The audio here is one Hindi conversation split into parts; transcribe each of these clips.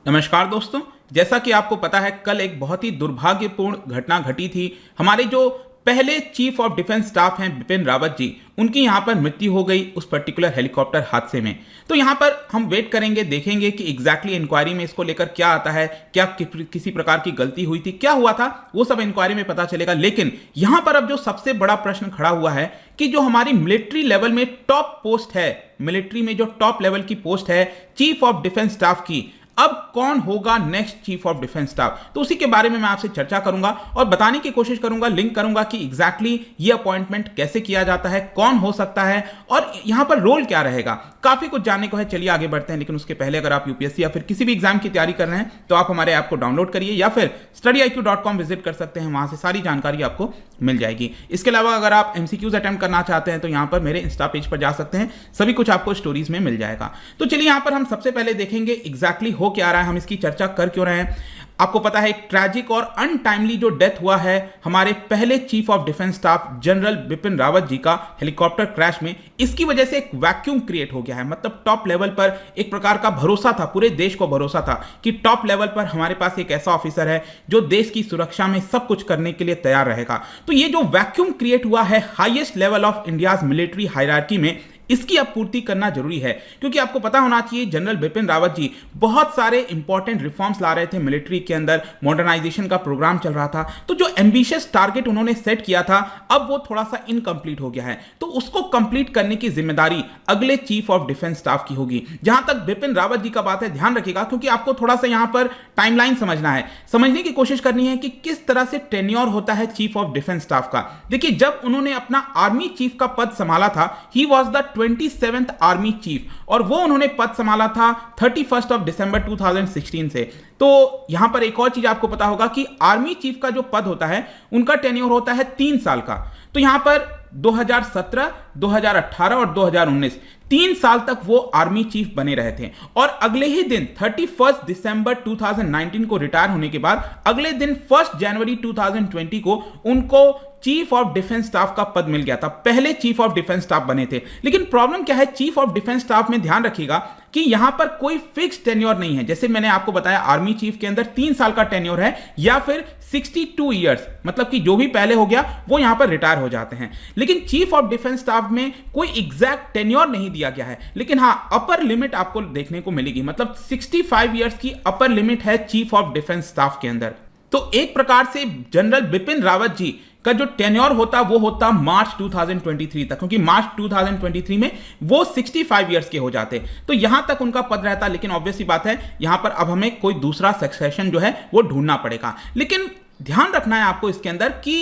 नमस्कार दोस्तों। जैसा कि आपको पता है, कल एक बहुत ही दुर्भाग्यपूर्ण घटना घटी थी। हमारे जो पहले चीफ ऑफ डिफेंस स्टाफ हैं बिपिन रावत जी, उनकी यहाँ पर मृत्यु हो गई उस पर्टिकुलर हेलीकॉप्टर हादसे में। तो यहाँ पर हम वेट करेंगे, देखेंगे कि एग्जैक्टली इंक्वायरी में इसको लेकर क्या आता है, क्या किसी प्रकार की गलती हुई थी, क्या हुआ था, वो सब इंक्वायरी में पता चलेगा। लेकिन यहाँ पर अब जो सबसे बड़ा प्रश्न खड़ा हुआ है कि जो हमारी मिलिट्री लेवल में टॉप पोस्ट है, मिलिट्री में जो टॉप लेवल की पोस्ट है चीफ ऑफ डिफेंस स्टाफ की, अब कौन होगा next chief of defence staff. तो उसी के बारे में मैं आपसे चर्चा करूंगा और बताने की कोशिश करूंगा, लिंक करूंगा कि एग्जैक्टली ये अपॉइंटमेंट कैसे किया जाता है, कौन हो सकता है और यहां पर रोल क्या रहेगा। काफी कुछ जानने को है, चलिए आगे बढ़ते हैं। लेकिन उसके पहले अगर आप यूपीएससी या फिर किसी भी एग्जाम की तैयारी कर रहे हैं तो आप हमारे ऐप को डाउनलोड करिए या फिर studyIQ.com विजिट कर सकते हैं, वहां से सारी जानकारी आपको मिल जाएगी। इसके अलावा अगर आप एमसीक्यूज अटेम्प्ट करना चाहते हैं तो यहां पर मेरे इंस्टा पेज पर जा सकते हैं, सभी कुछ आपको स्टोरीज में मिल जाएगा। तो चलिए यहां पर हम सबसे पहले देखेंगे एग्जैक्टली हो क्या रहा है, हम इसकी चर्चा कर क्यों रहे हैं। आपको पता है एक ट्रैजिक और अनटाइमली जो डेथ हुआ है हमारे पहले chief of defence staff general Bipin Rawat ji का हेलीकॉप्टर क्रैश में, इसकी वजह से एक वैक्यूम क्रिएट हो गया है। मतलब टॉप लेवल पर एक प्रकार का भरोसा था, पूरे देश को भरोसा था कि टॉप लेवल पर हमारे पास एक ऐसा ऑफिसर है जो देश की सुरक्षा में सब कुछ करने के लिए तैयार रहेगा। तो ये जो वैक्यूम क्रिएट हुआ है highest level of India's military hierarchy में, इसकी आपूर्ति करना जरूरी है। क्योंकि आपको पता होना चाहिए जनरल बिपिन रावत जी बहुत सारे इंपॉर्टेंट रिफॉर्म्स ला रहे थे मिलिट्री के अंदर, मॉडर्नाइजेशन का प्रोग्राम चल रहा था। तो जो एम्बिशियस टारगेट उन्होंने सेट किया था अब वो थोड़ा सा इनकम्प्लीट हो गया है, तो उसको कंप्लीट करने की जिम्मेदारी अगले चीफ ऑफ डिफेंस स्टाफ की होगी। जहां तक बिपिन रावत जी का बात है, ध्यान रखिएगा क्योंकि आपको थोड़ा सा यहां पर टाइमलाइन समझना है, समझने की कोशिश करनी है कि किस तरह से टेन्योर होता है चीफ ऑफ डिफेंस स्टाफ का। देखिए, जब उन्होंने अपना आर्मी चीफ का पद संभाला था, he was the 27th army chief और वो उन्होंने पद संभाला था 31 ऑफ दिसंबर 2016 से। तो यहां पर एक और चीज आपको पता होगा कि आर्मी चीफ का जो पद होता है उनका टेन्योर होता है 3 साल का। तो यहां पर 2017, 2018 और 2019 3 साल तक वो आर्मी चीफ बने रहे थे और अगले ही दिन 31 दिसंबर 2019 को रिटायर होने के बाद अगले दिन 1 जनवरी 2020 को उनको चीफ ऑफ डिफेंस स्टाफ का पद मिल गया था। पहले चीफ ऑफ डिफेंस स्टाफ बने थे। लेकिन प्रॉब्लम क्या है, चीफ ऑफ डिफेंस स्टाफ में ध्यान रखिएगा कि यहां पर कोई फिक्स टेन्योर नहीं है। जैसे मैंने आपको बताया आर्मी चीफ के अंदर 3 साल का टेन्योर है या फिर 62 ईयर्स, मतलब कि जो भी पहले हो गया वो यहां पर रिटायर हो जाते हैं। लेकिन चीफ ऑफ डिफेंस स्टाफ में कोई एग्जैक्ट टेन्योर नहीं दिया गया है। लेकिन हां, अपर लिमिट आपको देखने को मिलेगी, मतलब 65 ईयर्स की अपर लिमिट है चीफ ऑफ डिफेंस स्टाफ के अंदर। तो एक प्रकार से जनरल बिपिन रावत जी का जो टेन्योर होता वो होता मार्च 2023 तक, क्योंकि मार्च 2023 में वो 65 इयर्स के हो जाते, तो यहां तक उनका पद रहता। लेकिन ऑब्वियसली बात है यहां पर अब हमें कोई दूसरा सक्सेशन जो है वो ढूंढना पड़ेगा। लेकिन ध्यान रखना है आपको इसके अंदर कि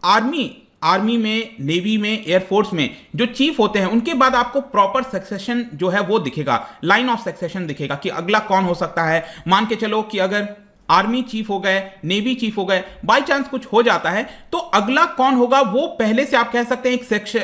आर्मी में, नेवी में, एयरफोर्स में जो चीफ होते हैं उनके बाद आपको प्रॉपर सक्सेशन जो है वो दिखेगा, लाइन ऑफ सक्सेशन दिखेगा कि अगला कौन हो सकता है। मान के चलो कि अगर आर्मी चीफ हो गए, नेवी चीफ हो गए, बाय चांस कुछ हो जाता है तो अगला कौन होगा वो पहले से आप कह सकते हैं एक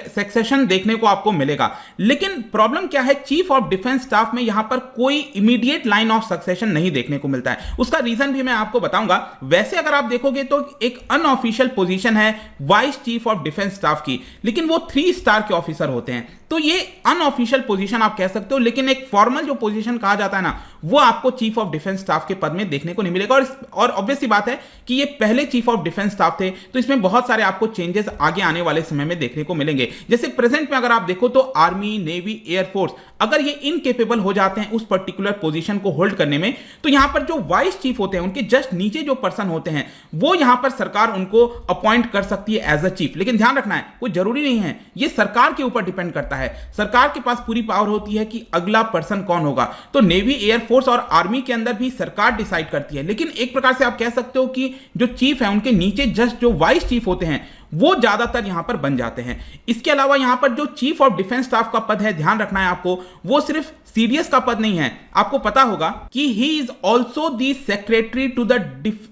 सक्सेशन देखने को आपको मिलेगा। लेकिन प्रॉब्लम क्या है, चीफ ऑफ डिफेंस स्टाफ में यहां पर कोई इमीडिएट लाइन ऑफ सक्सेशन नहीं देखने को मिलता है। उसका रीजन भी मैं आपको बताऊंगा। वैसे अगर आप देखोगे तो एक अनऑफिशियल पोजीशन है vice chief of defence staff की, लेकिन वो 3 स्टार के ऑफिसर होते हैं। तो ये अनऑफिशियल पोजीशन आप कह सकते हो, लेकिन एक फॉर्मल जो पोजीशन कहा जाता है ना, वो आपको चीफ ऑफ डिफेंस स्टाफ के पद में देखने को नहीं मिलेगा। और ऑब्वियसली बात है कि ये पहले चीफ ऑफ डिफेंस स्टाफ थे, तो इसमें बहुत सारे आपको चेंजेस आगे आने वाले समय में देखने को मिलेंगे। जैसे प्रेजेंट में अगर आप देखो तो आर्मी, नेवी, एयरफोर्स अगर ये इनकेपेबल हो जाते हैं उस पर्टिकुलर पोजीशन को होल्ड करने में, तो यहां पर जो वाइस चीफ होते हैं उनके जस्ट नीचे जो पर्सन होते हैं वो यहां पर सरकार उनको अपॉइंट कर सकती है एज अ चीफ। लेकिन ध्यान रखना है, कोई जरूरी नहीं है, ये सरकार के ऊपर डिपेंड करता है। सरकार के पास पूरी पावर होती है कि अगला पर्सन कौन होगा। तो नेवी, एयरफोर्स और आर्मी के अंदर भी सरकार डिसाइड करती है। लेकिन एक प्रकार से आप कह सकते हो कि जो चीफ है उनके नीचे जस्ट जो वाइस चीफ होते हैं वो ज्यादातर यहां पर बन जाते हैं। इसके अलावा यहां पर जो चीफ ऑफ डिफेंस स्टाफ का पद है, ध्यान रखना है आपको, वो सिर्फ सीडीएस का पद नहीं है। आपको पता होगा कि he is also the secretary to the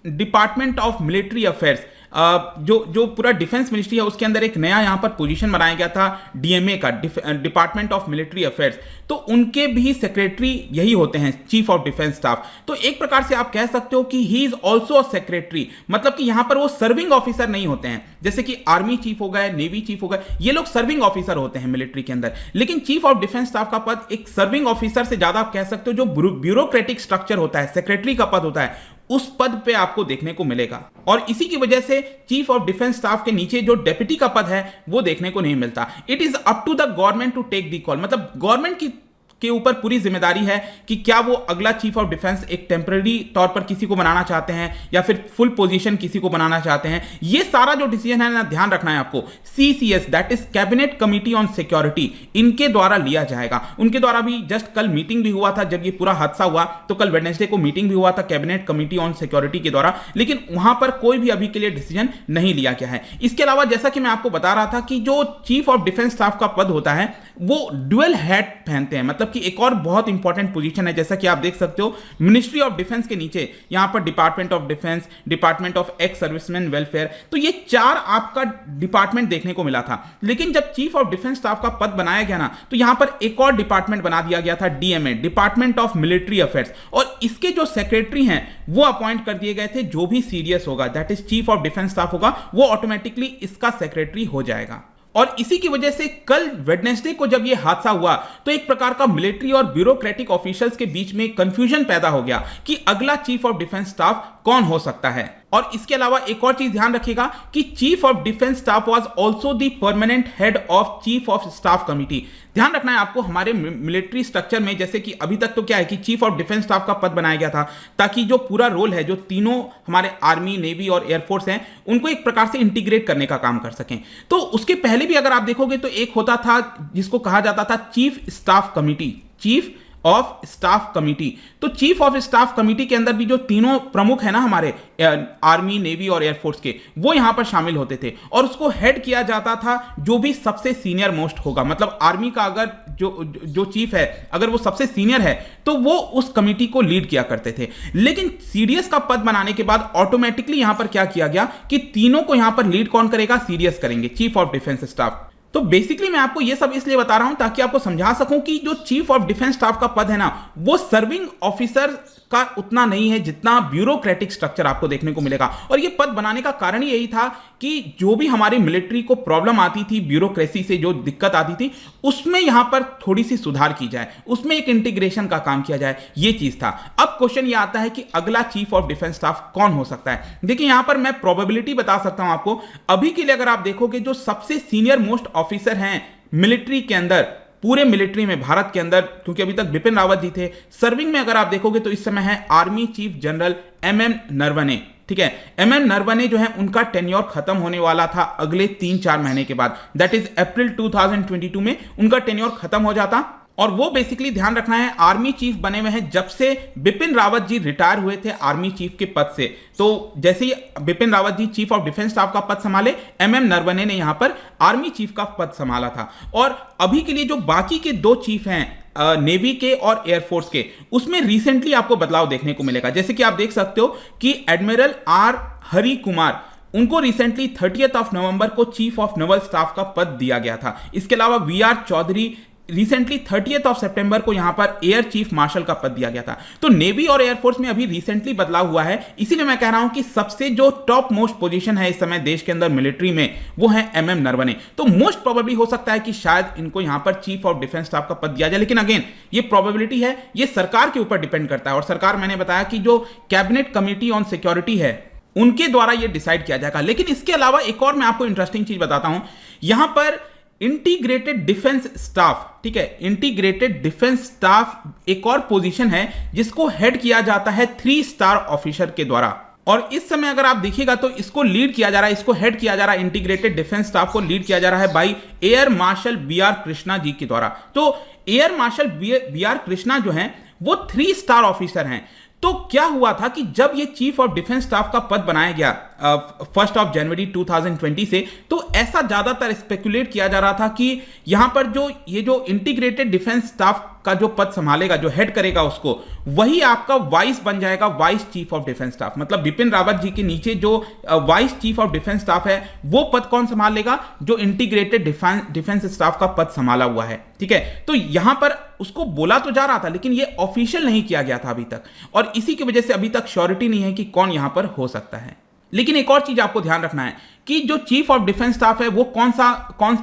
department of military affairs. जो पूरा डिफेंस मिनिस्ट्री है उसके अंदर एक नया यहाँ पर पोजीशन बनाया गया था डीएमए का, डिपार्टमेंट ऑफ मिलिट्री अफेयर्स, तो उनके भी सेक्रेटरी यही होते हैं, चीफ ऑफ डिफेंस स्टाफ। तो एक प्रकार से आप कह सकते हो कि he is also a secretary, मतलब कि यहां पर वो सर्विंग ऑफिसर नहीं होते हैं, जैसे कि आर्मी चीफ हो गए, नेवी चीफ हो गए, ये लोग सर्विंग ऑफिसर होते हैं मिलिट्री के अंदर। लेकिन चीफ ऑफ डिफेंस स्टाफ का पद एक सर्विंग ऑफिसर से ज्यादा आप कह सकते हो जो ब्यूरोक्रेटिक स्ट्रक्चर होता है, सेक्रेटरी का पद होता है, उस पद पे आपको देखने को मिलेगा। और इसी की वजह से चीफ ऑफ डिफेंस स्टाफ के नीचे जो डेप्यूटी का पद है वो देखने को नहीं मिलता। It is up to the government to take the call, मतलब गवर्नमेंट के ऊपर पूरी जिम्मेदारी है कि क्या वो अगला चीफ ऑफ डिफेंस एक टेम्पररी तौर पर किसी को बनाना चाहते हैं या फिर फुल पोजीशन किसी को बनाना चाहते हैं। ये सारा जो डिसीजन है ना, ध्यान रखना है आपको, CCS that is cabinet committee on security, इनके द्वारा लिया जाएगा। उनके द्वारा भी जस्ट कल मीटिंग भी हुआ था, जब ये पूरा हादसा हुआ तो कल वेडनेसडे को मीटिंग भी हुआ था कैबिनेट कमिटी ऑन सिक्योरिटी के द्वारा, लेकिन वहां पर कोई भी अभी के लिए डिसीजन नहीं लिया गया है। इसके अलावा जैसा कि मैं आपको बता रहा था कि जो चीफ ऑफ डिफेंस स्टाफ का पद होता है वो ड्यूअल हैट पहनते हैं, मतलब कि एक और बहुत इंपॉर्टेंट पोजीशन है, जैसा कि आप देख सकते हो मिनिस्ट्री ऑफ डिफेंस के नीचे यहां पर department of defence, department of ex serviceman welfare, तो ये 4 आपका डिपार्टमेंट देखने को मिला था। लेकिन जब चीफ ऑफ डिफेंस स्टाफ का पद बनाया गया ना, तो यहां पर एक और डिपार्टमेंट बना दिया गया था, DMA, department of military affairs, और इसके जो सेक्रेटरी हैं वो अपॉइंट कर दिए गए थे, जो भी सीरियस होगा that is chief of defence staff होगा वो ऑटोमेटिकली इसका सेक्रेटरी हो जाएगा। और इसी की वजह से कल वेडनेसडे को जब यह हादसा हुआ तो एक प्रकार का मिलिट्री और ब्यूरोक्रेटिक ऑफिशियल्स के बीच में कंफ्यूजन पैदा हो गया कि अगला चीफ ऑफ डिफेंस स्टाफ कौन हो सकता है। और इसके अलावा एक और चीज ध्यान रखिएगा कि chief of defence staff was also the permanent head of chief of staff committee. ध्यान रखना है आपको, हमारे मिलिट्री स्ट्रक्चर में जैसे कि अभी तक तो क्या है कि चीफ ऑफ डिफेंस स्टाफ का पद बनाया गया था ताकि जो पूरा रोल है, जो तीनों हमारे आर्मी, नेवी और एयरफोर्स हैं, उनको एक प्रकार से इंटीग्रेट करने का काम कर सकें। तो उसके पहले भी अगर आप देखोगे तो एक होता था जिसको कहा जाता था chief staff committee, chief of staff committee. तो चीफ ऑफ स्टाफ कमिटी के अंदर भी जो तीनों प्रमुख है ना हमारे आर्मी, नेवी और एयरफोर्स के, वो यहां पर शामिल होते थे और उसको हेड किया जाता था जो भी सबसे सीनियर मोस्ट होगा। मतलब आर्मी का अगर जो चीफ है अगर वो सबसे सीनियर है तो वो उस कमिटी को लीड किया करते थे। लेकिन सीडीएस का पद बनाने के बाद ऑटोमेटिकली यहां पर क्या किया गया कि तीनों को यहां पर लीड कौन करेगा, सीडीएस करेंगे, चीफ ऑफ डिफेंस स्टाफ। तो बेसिकली मैं आपको यह सब इसलिए बता रहा हूं ताकि आपको समझा सकूं कि जो चीफ ऑफ डिफेंस स्टाफ का पद है ना, वो सर्विंग ऑफिसर का उतना नहीं है जितना ब्यूरोक्रेटिक स्ट्रक्चर आपको देखने को मिलेगा। और ये पद बनाने का कारण ही यही था कि जो भी हमारी मिलिट्री को प्रॉब्लम आती थी, ब्यूरोक्रेसी से जो दिक्कत आती थी, उसमें यहां पर थोड़ी सी सुधार की जाए, उसमें एक इंटीग्रेशन का काम किया जाए, ये चीज था। अब क्वेश्चन ये आता है कि अगला चीफ ऑफ डिफेंस स्टाफ कौन हो सकता है। देखिए यहां पर मैं प्रोबेबिलिटी बता सकता हूं आपको। अभी के लिए अगर आप देखोगे जो सबसे सीनियर मोस्ट ऑफिसर हैं मिलिट्री के अंदर, पूरे मिलिट्री में भारत के अंदर, क्योंकि अभी तक बिपिन रावत जी थे, सर्विंग में अगर आप देखोगे तो इस समय है army chief general MM Naravane. ठीक है, MM नरवणे जो है उनका टेन्योर खत्म होने वाला था अगले 3-4 महीने के बाद, दैट इज अप्रैल 2022 में उनका टेन्योर खत्म हो जाता। और वो बेसिकली ध्यान रखना है आर्मी चीफ बने हुए हैं जब से बिपिन रावत जी रिटायर हुए थे आर्मी चीफ के पद से। तो जैसे ही बिपिन रावत जी चीफ ऑफ डिफेंस स्टाफ का पद संभाले, MM नरवणे ने यहां पर आर्मी चीफ का पद संभाला था। और अभी के लिए जो बाकी के 2 चीफ हैं नेवी के और एयरफोर्स के, उसमें रिसेंटली आपको बदलाव देखने को मिलेगा। जैसे कि आप देख सकते हो कि एडमिरल R हरि कुमार, उनको रिसेंटली 30 नवंबर को चीफ ऑफ नेवल स्टाफ का पद दिया गया था। इसके अलावा VR चौधरी रिसेंटली 30 सितंबर को यहां पर एयर चीफ मार्शल का पद दिया गया था। तो नेवी और एयरफोर्स में अभी रिसेंटली बदलाव हुआ है, इसीलिए मैं कह रहा हूं कि सबसे जो टॉप मोस्ट पोजीशन है इस समय देश के अंदर मिलिट्री में, वो है MM नरवणे। तो मोस्ट प्रोबेबली हो सकता है कि शायद इनको यहां पर चीफ ऑफ डिफेंस स्टाफ का पद दिया जाए, लेकिन अगेन ये प्रोबेबिलिटी है, ये सरकार के ऊपर डिपेंड करता है। और सरकार, मैंने बताया कि जो कैबिनेट कमिटी ऑन सिक्योरिटी है उनके द्वारा ये डिसाइड किया जाएगा। लेकिन इसके अलावा एक और मैं आपको इंटरेस्टिंग चीज बताता हूं, यहां पर इंटीग्रेटेड डिफेंस स्टाफ, ठीक है, इंटीग्रेटेड डिफेंस स्टाफ एक और पोजीशन है जिसको हेड किया जाता है 3 स्टार ऑफिसर के द्वारा। और इस समय अगर आप देखिएगा तो इसको लीड किया जा रहा है, इसको हेड किया जा रहा है, इंटीग्रेटेड डिफेंस स्टाफ को लीड किया जा रहा है by air marshal BR Krishna ji के द्वारा। तो एयर मार्शल BR कृष्णा जो है वो 3 स्टार ऑफिसर हैं। तो क्या हुआ था कि जब ये चीफ ऑफ डिफेंस स्टाफ का पद बनाया गया 1 जनवरी 2020 से। तो ऐसा ज्यादातर स्पेकुलेट किया जा रहा था कि यहां पर ये जो इंटीग्रेटेड डिफेंस स्टाफ का जो पद संभालेगा, जो हेड करेगा उसको, वही आपका वाइस बन जाएगा, vice chief of defence staff. मतलब बिपिन रावत जी के नीचे जो vice chief of defence staff है वो पद कौन संभाल लेगा? जो इंटीग्रेटेड डिफेंस स्टाफ का पद संभाला हुआ है। ठीक है, तो यहां पर उसको बोला तो जा रहा था लेकिन ये ऑफिशियल नहीं किया गया था अभी तक, और इसी की वजह से अभी तक श्योरिटी नहीं है कि कौन यहां पर हो सकता है। लेकिन एक और चीज आपको ध्यान रखना है कि जो चीफ ऑफ डिफेंस स्टाफ है वो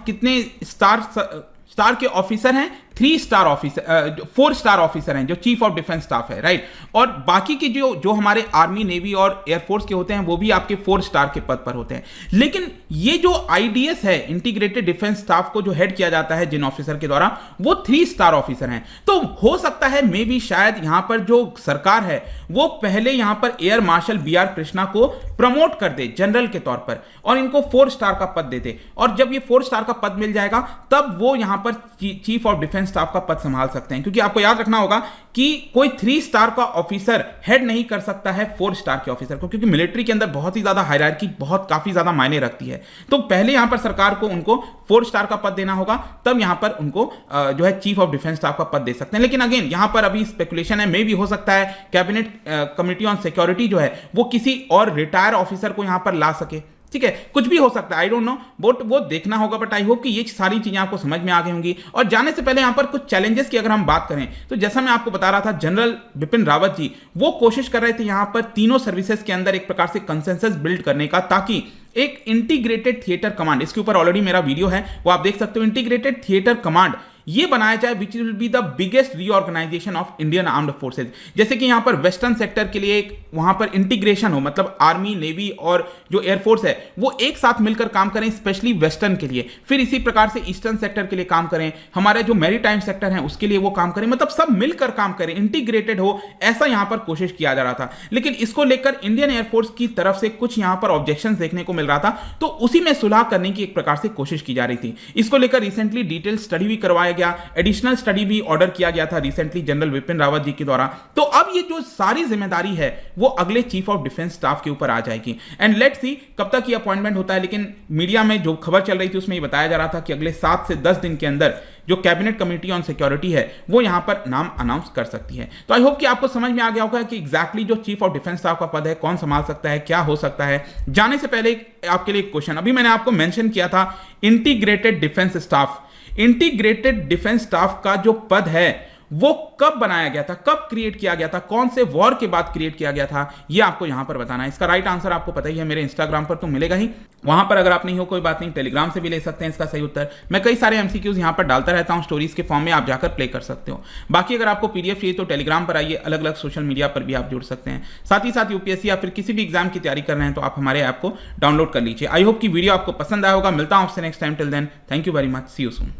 कितने स्टार के ऑफिसर हैं? 3 स्टार ऑफिसर, 4 स्टार ऑफिसर हैं जो चीफ ऑफ डिफेंस स्टाफ है, राइट। और बाकी के जो हमारे आर्मी, नेवी और एयरफोर्स के होते हैं वो भी आपके 4 स्टार के पद पर होते हैं। लेकिन ये जो आईडीएस है, इंटीग्रेटेड डिफेंस स्टाफ को जो हेड किया जाता है जिन ऑफिसर के द्वारा, वो 3 स्टार ऑफिसर हैं। तो हो सकता है मे बी शायद यहां पर जो सरकार है वो पहले यहां पर एयर मार्शल BR कृष्णा को प्रमोट कर दे जनरल के तौर पर और इनको 4 स्टार का पद दे दे, और जब ये 4 स्टार का पद मिल जाएगा तब वो यहां पर चीफ ऑफ डिफेंस स्टाफ का पद संभाल सकते हैं। क्योंकि आपको याद रखना होगा कि कोई 3 स्टार का ऑफिसर हेड नहीं कर सकता है 4 स्टार के ऑफिसर को, क्योंकि मिलिट्री के अंदर बहुत ही ज्यादा हायरार्की काफी ज्यादा मायने रखती है। तो पहले यहां पर सरकार को उनको 4 स्टार का पद देना होगा, तब यहां पर उनको जो है चीफ ऑफ डिफेंस स्टाफ का पद दे सकते हैं। लेकिन अगेन यहां पर अभी स्पेकुलेशन है, मे भी हो सकता है कैबिनेट कमिटी ऑन सिक्योरिटी जो है वो किसी और रिटायर ऑफिसर को यहां पर ला सके। ठीक है, कुछ भी हो सकता है, आई डोंट नो, वो देखना होगा। बट आई होप कि ये सारी चीजें आपको समझ में आ गई होंगी। और जाने से पहले यहां पर कुछ चैलेंजेस की अगर हम बात करें तो जैसा मैं आपको बता रहा था, जनरल बिपिन रावत जी वो कोशिश कर रहे थे यहां पर तीनों सर्विसेज के अंदर एक प्रकार से कंसेंसस बिल्ड करने का, ताकि एक इंटीग्रेटेड थिएटर कमांड, इसके ऊपर ऑलरेडी मेरा वीडियो है वो आप देख सकते हो, इंटीग्रेटेड थिएटर कमांड ये बनाया जाए which will be the biggest reorganisation of Indian armed forces. जैसे कि यहां पर वेस्टर्न सेक्टर के लिए एक वहां पर इंटीग्रेशन हो, मतलब आर्मी, नेवी और जो एयरफोर्स है वो एक साथ मिलकर काम करें, स्पेशली वेस्टर्न के लिए। फिर इसी प्रकार से ईस्टर्न सेक्टर के लिए काम करें, हमारे जो मैरीटाइम सेक्टर है उसके लिए वो काम करें, मतलब सब मिलकर काम करें, इंटीग्रेटेड हो, ऐसा यहां पर कोशिश किया जा रहा था। लेकिन इसको लेकर इंडियन एयरफोर्स की तरफ से कुछ यहां पर ऑब्जेक्शन देखने को मिल रहा था, तो उसी में सुलह करने की एक प्रकार से कोशिश की जा रही थी। इसको लेकर रिसेंटली डिटेल स्टडी भी करवाया गया, एडिशनल स्टडी भी ऑर्डर किया गया था रिसेंटली जनरल बिपिन रावत जी के द्वारा। तो अब ये जो सारी जिम्मेदारी है वो अगले चीफ ऑफ डिफेंस स्टाफ के ऊपर आ जाएगी। एंड लेट्स सी कब तक ये अपॉइंटमेंट होता है। लेकिन मीडिया में जो खबर चल रही थी उसमें ये बताया जा रहा था कि अगले 7 से 10 दिन के अंदर जो कैबिनेट कमेटी ऑन सिक्योरिटी है वो यहां पर नाम अनाउंस कर सकती है। तो आई होप कि आपको समझ में आ गया होगा कि एग्जैक्टली जो चीफ ऑफ डिफेंस स्टाफ का पद है कौन संभाल सकता है, क्या हो सकता है। जाने से पहले आपके लिए एक क्वेश्चन, अभी मैंने आपको मेंशन किया था integrated defence staff. Integrated defence staff का जो पद है वो कब बनाया गया था, कब क्रिएट किया गया था, कौन से वॉर के बाद क्रिएट किया गया था, ये आपको यहां पर बताना है। इसका राइट आंसर आपको पता ही है, मेरे इंस्टाग्राम पर तो मिलेगा ही, वहां पर अगर आप नहीं हो कोई बात नहीं, टेलीग्राम से भी ले सकते हैं इसका सही उत्तर। मैं कई सारे एमसीक्यूज यहां पर डालता रहता हूं स्टोरीज के फॉर्म में, आप जाकर प्ले कर सकते हो। बाकी अगर आपको पीडीएफ चाहिए तो टेलीग्राम पर आइए, अलग अलग सोशल मीडिया पर भी आप जुड़ सकते हैं। साथ ही साथ यूपीएससी या फिर किसी भी एग्जाम की तैयारी कर रहे हैं तो आप हमारे ऐप को डाउनलोड कर लीजिए। आई होप कि वीडियो आपको पसंद आया होगा। मिलता हूं आपसे next time, till then thank you very much, see you soon.